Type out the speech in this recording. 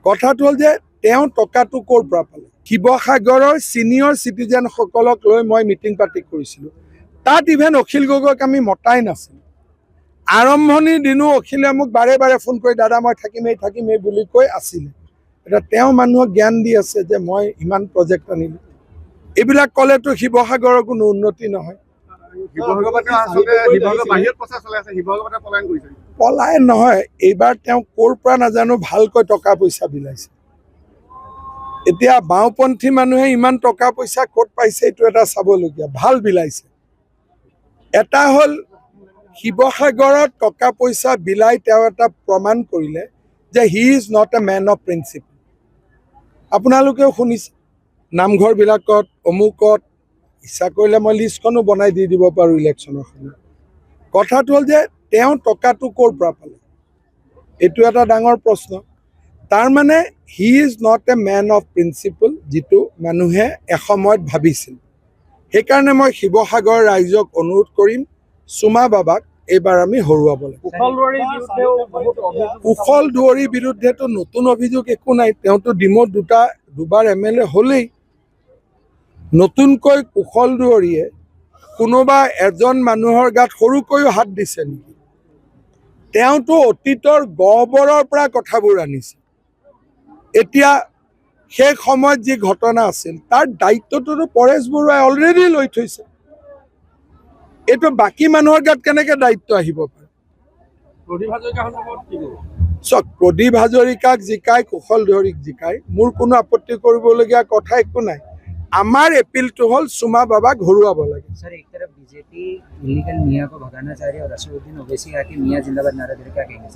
কথাটো হ'ল যে তেওঁ টকাটো ক'ৰ পৰা পালে। শিৱসাগৰৰ ছিনিয়ৰ চিটিজেনসকলক লৈ মই মিটিং পাতি কৰিছিলোঁ। তাত ইভেন অখিল গগৈক আমি মতাই নাছিলোঁ। আৰম্ভণিৰ দিনো অখিলে মোক বাৰে বাৰে ফোন কৰি দাদা মই থাকিমেই বুলি কৈ আছিলে। এতিয়া তেওঁ মানুহক জ্ঞান দি আছে যে মই ইমান প্ৰজেক্ট আনিলোঁ। এইবিলাক ক'লেতো শিৱসাগৰৰ কোনো উন্নতি নহয়। পলায়ন নহয়, এইবাৰ তেওঁ ক'ৰ পৰা নাজানো ভালকৈ টকা পইচা বিলাইছে। এতিয়া বাওঁপন্থী মানুহে ইমান টকা পইচা ক'ত পাইছে এইটো এটা চাবলগীয়া। ভাল বিলাইছে। এটা হ'ল শিৱসাগৰত টকা পইচা বিলাই তেওঁ এটা প্ৰমাণ কৰিলে যে he is not a man of principle. আপোনালোকেও শুনিছে নামঘৰবিলাকত অমুকত ইচ্ছা কৰিলে মই লিষ্টখনো বনাই দি দিব পাৰোঁ ইলেকশ্যনৰ সময়ত। কথাটো হ'ল যে তেওঁ টকাটো ক'ৰ পৰা পালে, এইটো এটা ডাঙৰ প্ৰশ্ন। তাৰমানে he is not a man of principle, যিটো মানুহে এসময়ত ভাবিছিল। সেইকাৰণে মই শিৱসাগৰ ৰাইজক অনুৰোধ কৰিম চুমা বাবাক এইবাৰ আমি হৰুৱাব লাগিব। কুশল দুৱৰীৰ বিৰুদ্ধেতো নতুন অভিযোগ একো নাই। তেওঁতো ডিমৌত দুবাৰ MLA হ'লেই। নতুনকৈ কুশল দুৱৰীয়ে কোনোবা এজন মানুহৰ গাত সৰুকৈও হাত দিছে নেকি? তেওঁতো অতীতৰ গহ্বৰৰ পৰা কথাবোৰ আনিছে। এতিয়া সেই সময়ত যি ঘটনা আছিল তাৰ দায়িত্বটোতো পৰেশ বৰুৱাই অলৰেডি লৈ থৈছে। এইটো বাকী মানুহৰ গাত কেনেকৈ দায়িত্ব আহিব পাৰে? চক প্ৰদীপ হাজৰিকাক জিকাই কুশল দুৱৰীক জিকাই মোৰ কোনো আপত্তি কৰিবলগীয়া কথা একো নাই। আমার अपील तो हल सुमा बाबा घरुआब लगे। सर एक तरफ बीजेपी इलीगल मियां को भगाना चाह रही है और असदुद्दीन ओवैसी आके मियां जिंदाबाद नारा दे रहे, क्या कहेंगे?